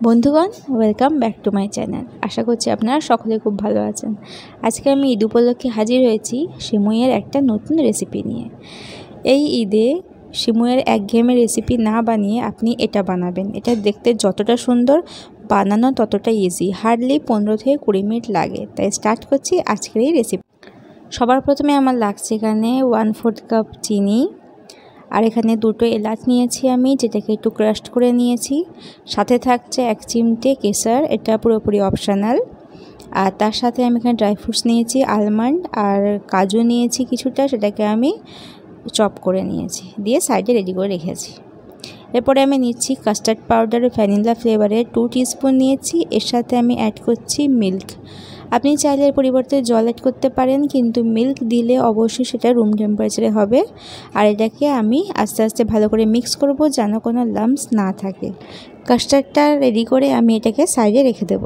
বন্ধুগণ, welcome back to my channel. আশা করছি আপনারা সকলে খুব ভালো আছেন। আজকে আমি ঈদ উপলক্ষে হাজির হয়েছি সিমুইয়ের একটা নতুন রেসিপি নিয়ে। এই ঈদে সিমুইয়ের একঘেয়েমি রেসিপি না বানিয়ে আপনি এটা বানাবেন। এটা দেখতে যতটা সুন্দর, বানানো ততটা ইজি। হার্ডলি 15 থেকে 20 মিনিট লাগে। তাই স্টার্ট করছি আজকের এই রেসিপি। সবার প্রথমে আমার লাগছে এখানে 1/4 কাপ চিনি, আর এখানে 2টো এলাচ নিয়েছি আমি, যেটাকে একটু ক্রাশড করে নিয়েছি। সাথে থাকছে 1 চিমটে কেশর, এটা পুরোপুরি অপশনাল। আর তার সাথে আমি এখানে ড্রাই ফ্রুটস নিয়েছি, আলমন্ড আর কাজু নিয়েছি কিছুটা, সেটাকে আমি চপ করে নিয়েছি, দিয়ে সাইডে রেডি করে রেখেছি। এরপরে আমি নিচ্ছি কাস্টার্ড পাউডার ভ্যানিলা ফ্লেভারের 2 টিস্পুন নিয়েছি। এর সাথে আমি অ্যাড করছি মিল্ক। আপনি চাইলে এর পরিবর্তে জল অ্যাড করতে পারেন, কিন্তু মিল্ক দিলে অবশ্যই সেটা রুম টেম্পারেচারে হবে। আর এটাকে আমি আস্তে আস্তে ভালো করে মিক্স করব, যেন কোনো লাম্পস না থাকে। কাস্টার্ডটা রেডি করে আমি এটাকে সাইডে রেখে দেব।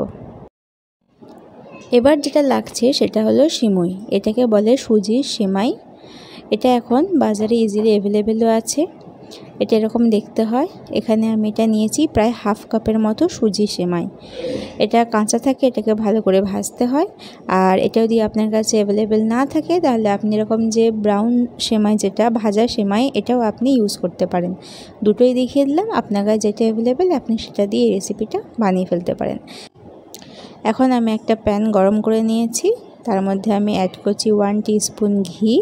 এবার যেটা লাগছে সেটা হলো সিমুই। এটাকে বলে সুজির সেমাই। এটা এখন বাজারে ইজিলি অ্যাভেলেবেলও আছে। এটা এরকম দেখতে হয়। এখানে আমি এটা নিয়েছি প্রায় 1/2 কাপের মতো সুজি সেমাই। এটা কাঁচা থাকে, এটাকে ভালো করে ভাজতে হয়। আর এটা যদি আপনার কাছে অ্যাভেলেবেল না থাকে, তাহলে আপনি এরকম যে ব্রাউন সেমাই, যেটা ভাজা সেমাই, এটাও আপনি ইউজ করতে পারেন। দুটোই দেখিয়ে দিলাম, আপনার কাছে যেটা অ্যাভেলেবেল আপনি সেটা দিয়ে এই রেসিপিটা বানিয়ে ফেলতে পারেন। এখন আমি একটা প্যান গরম করে নিয়েছি, তার মধ্যে আমি অ্যাড করছি 1 টিস্পুন ঘি।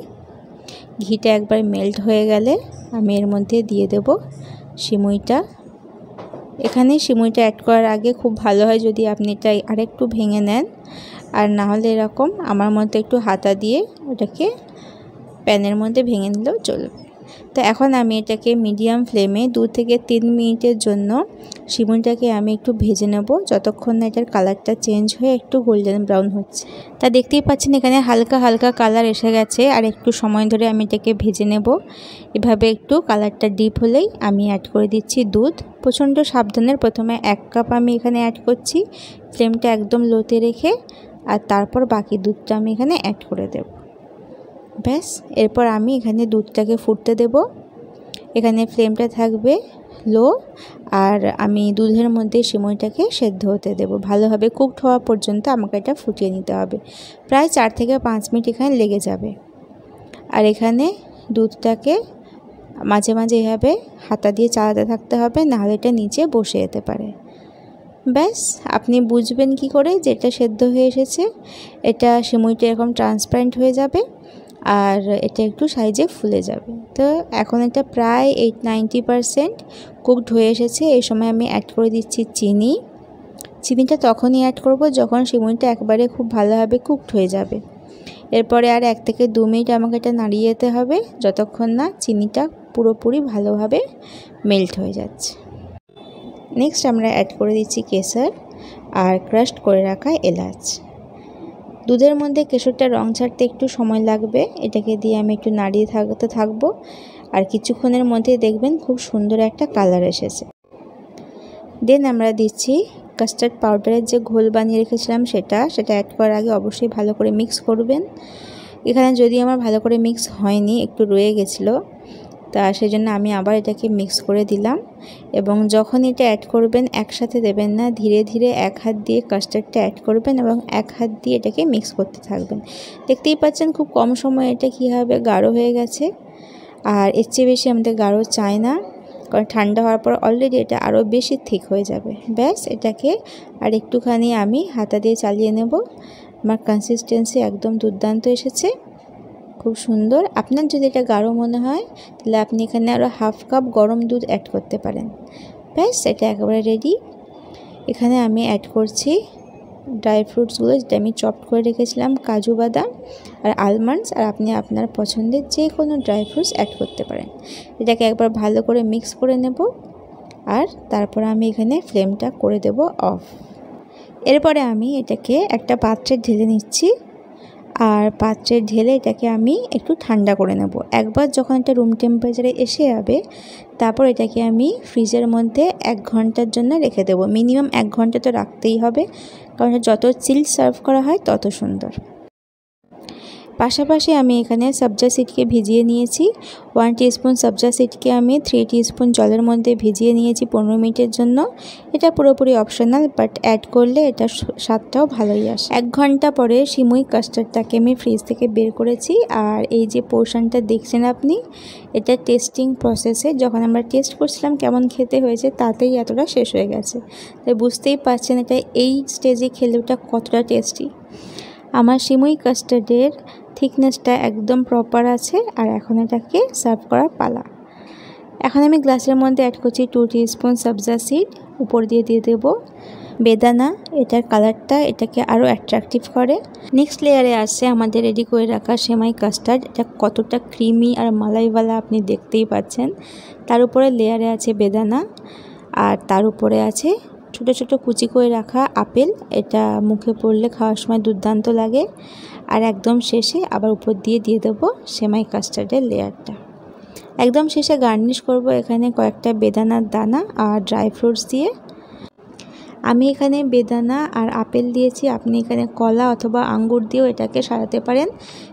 ঘিটা একবার মেল্ট হয়ে গেলে আমি এর মধ্যে দিয়ে দেব সিমুইটা। এখানে সিমুইটা অ্যাড করার আগে খুব ভালো হয় যদি আপনি এটা আরেকটু ভেঙে নেন, আর না হলে এরকম আমার মধ্যে একটু হাতা দিয়ে ওটাকে প্যানের মধ্যে ভেঙে নিলেও চলবে। তো এখন আমি এটাকে মিডিয়াম ফ্লেমে 2 থেকে 3 মিনিটের জন্য সিমুইটাকে আমি একটু ভেজে নেব, যতক্ষণ না এটার কালারটা চেঞ্জ হয়ে একটু গোল্ডেন ব্রাউন হচ্ছে। তা দেখতেই পাচ্ছেন এখানে হালকা হালকা কালার এসে গেছে, আর একটু সময় ধরে আমি এটাকে ভেজে নেব। এভাবে একটু কালারটা ডিপ হলেই আমি অ্যাড করে দিচ্ছি দুধ। প্রচণ্ড সাবধানে প্রথমে 1 কাপ আমি এখানে অ্যাড করছি, ফ্লেমটা একদম লোতে রেখে, আর তারপর বাকি দুধটা আমি এখানে অ্যাড করে দেব। ব্যাস, এরপর আমি এখানে দুধটাকে ফুটতে দেব। এখানে ফ্লেমটা থাকবে লো, আর আমি দুধের মধ্যে সিমুইটাকে সেদ্ধ হতে দেব। ভালোভাবে কুকড হওয়া পর্যন্ত আমাকে এটা ফুটিয়ে নিতে হবে। প্রায় 4 থেকে 5 মিনিট এখানে লেগে যাবে। আর এখানে দুধটাকে মাঝে মাঝে এভাবে হাতা দিয়ে চালাতে থাকতে হবে, নাহলে এটা নিচে বসে যেতে পারে। ব্যাস, আপনি বুঝবেন কি করে যে এটা সেদ্ধ হয়ে এসেছে। এটা সিমুইটা এরকম ট্রান্সপারেন্ট হয়ে যাবে, আর এটা একটু সাইজে ফুলে যাবে। তো এখন এটা প্রায় 80-90% কুকড হয়ে এসেছে। এই সময় আমি অ্যাড করে দিচ্ছি চিনি। চিনিটা তখনই অ্যাড করব যখন সিমুইটা একবারে খুব ভালোভাবে কুকড হয়ে যাবে। এরপরে আর 1 থেকে 2 মিনিট আমাকে এটা নাড়িয়ে যেতে হবে, যতক্ষণ না চিনিটা পুরোপুরি ভালোভাবে মেল্ট হয়ে যাচ্ছে। নেক্সট আমরা অ্যাড করে দিচ্ছি কেশর আর ক্রাশড করে রাখা এলাচ। দুধের মধ্যে কেশরটা রং ছাড়তে একটু সময় লাগবে। এটাকে দিয়ে আমি একটু নাড়িয়ে থাকবো, আর কিছুক্ষণের মধ্যে দেখবেন খুব সুন্দর একটা কালার এসেছে। দেন আমরা দিচ্ছি কাস্টার্ড পাউডারের যে ঘোল বানিয়ে রেখেছিলাম সেটা অ্যাড করার আগে অবশ্যই ভালো করে মিক্স করবেন। এখানে যদি আমার ভালো করে মিক্স হয়নি, একটু রয়ে গেছিলো, তা সেজন্য আমি আবার এটাকে মিক্স করে দিলাম। এবং যখন এটা অ্যাড করবেন একসাথে দেবেন না, ধীরে ধীরে 1 হাত দিয়ে কাস্টার্ডটা অ্যাড করবেন এবং 1 হাত দিয়ে এটাকে মিক্স করতে থাকবেন। দেখতেই পাচ্ছেন খুব কম সময়ে এটা কীভাবে গাঢ় হয়ে গেছে। আর এর চেয়ে বেশি আমাদের গাঢ় চাই না, কারণ ঠান্ডা হওয়ার পর অলরেডি এটা আরও বেশি থিক হয়ে যাবে। ব্যাস, এটাকে আর একটুখানি আমি হাতা দিয়ে চালিয়ে নেব। আমার কনসিস্টেন্সি একদম দুর্দান্ত এসেছে, খুব সুন্দর। আপনার যদি এটা গাঢ় মনে হয় তাহলে আপনি এখানে আরও 1/2 কাপ গরম দুধ অ্যাড করতে পারেন। ব্যাস, এটা একেবারে রেডি। এখানে আমি অ্যাড করছি ড্রাই ফ্রুটসগুলো, যেটা আমি চপড করে রেখেছিলাম, কাজু বাদাম আর আলমন্ডস। আর আপনি আপনার পছন্দের যে কোনো ড্রাই ফ্রুটস অ্যাড করতে পারেন। এটাকে একবার ভালো করে মিক্স করে নেব, আর তারপর আমি এখানে ফ্লেমটা করে দেব অফ। এরপরে আমি এটাকে একটা পাত্রে ঢেলে নিচ্ছি, আর পাত্রে ঢেলে এটাকে আমি একটু ঠান্ডা করে নেব। একবার যখন এটা রুম টেম্পারেচারে এসে যাবে, তারপর এটাকে আমি ফ্রিজের মধ্যে 1 ঘন্টার জন্য রেখে দেব। মিনিমাম 1 ঘন্টা তো রাখতেই হবে, কারণ যত চিল সার্ভ করা হয় তত সুন্দর। পাশাপাশি আমি এখানে সবজা সিডকে ভিজিয়ে নিয়েছি। 1 টিস্পুন সবজা সিডকে আমি 3 টিস্পুন জলের মধ্যে ভিজিয়ে নিয়েছি 15 মিনিটের জন্য। এটা পুরোপুরি অপশনাল, বাট অ্যাড করলে এটা স্বাদটাও ভালোই আসে। 1 ঘন্টা পরে সিমুই কাস্টার্ডটাকে আমি ফ্রিজ থেকে বের করেছি। আর এই যে পোর্শনটা দেখছেন আপনি, এটা টেস্টিং প্রসেসে যখন আমরা টেস্ট করছিলাম কেমন খেতে হয়েছে তাতেই এতটা শেষ হয়ে গেছে। তাই বুঝতেই পারছেন এটা এই স্টেজে খেলে ওটা কতটা টেস্টি। আমার সিমুই কাস্টার্ডের থিকনেসটা একদম প্রপার আছে। আর এখন এটাকে সার্ভ করার পালা। এখন আমি গ্লাসের মধ্যে অ্যাড করছি 2 টিস্পুন সবজা সিড, উপর দিয়ে দেব বেদানা। এটার কালারটা এটাকে আরও অ্যাট্রাকটিভ করে। নেক্সট লেয়ারে আসছে আমাদের রেডি করে রাখা সেমাই কাস্টার্ড। এটা কতটা ক্রিমি আর মালাইওয়ালা আপনি দেখতেই পাচ্ছেন। তার উপরে লেয়ারে আছে বেদানা, আর তার উপরে আছে ছোটো ছোটো কুচি করে রাখা আপেল। এটা মুখে পড়লে খাওয়ার সময় দুর্দান্ত লাগে। আর একদম শেষে আবার উপর দিয়ে দেবো সেমাই কাস্টার্ডের লেয়ারটা। একদম শেষে গার্নিশ করব এখানে কয়েকটা বেদানার দানা আর ড্রাই ফ্রুটস দিয়ে। আমি এখানে বেদানা আর আপেল দিয়েছি, আপনি এখানে কলা অথবা আঙ্গুর দিয়েও এটাকে সাজাতে পারেন।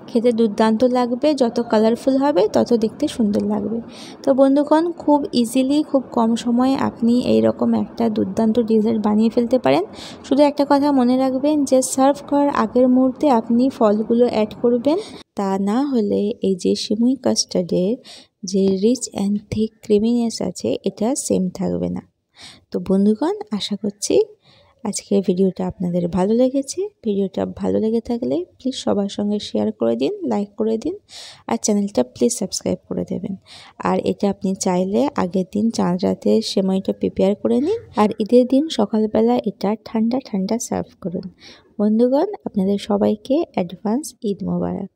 খেতে দুর্দান্ত লাগবে, যত কালারফুল হবে তত দেখতে সুন্দর লাগবে। তো বন্ধুগণ, খুব ইজিলি খুব কম সময়ে আপনি এই রকম একটা দুর্দান্ত ডেজার্ট বানিয়ে ফেলতে পারেন। শুধু একটা কথা মনে রাখবেন যে সার্ভ করার আগের মুহূর্তে আপনি ফলগুলো অ্যাড করবেন, তা না হলে এই যে সিমুই কাস্টার্ডের যে রিচ অ্যান্ড থিক ক্রিমিনেস আছে এটা সেম থাকবে না। তো বন্ধুগণ, আশা করছি আজকের ভিডিওটা আপনাদের ভালো লেগেছে। ভিডিওটা ভালো লেগে থাকলে প্লিজ সবার সঙ্গে শেয়ার করে দিন, লাইক করে দিন, আর চ্যানেলটা প্লিজ সাবস্ক্রাইব করে দেবেন। আর এটা আপনি চাইলে আগের দিন চাঁদ রাতে সেমাইটা প্রিপেয়ার করে নিন, আর ঈদের দিন সকালবেলা এটা ঠান্ডা ঠান্ডা সার্ভ করুন। বন্ধুগণ, আপনাদের সবাইকে অ্যাডভান্স ঈদ মোবারক।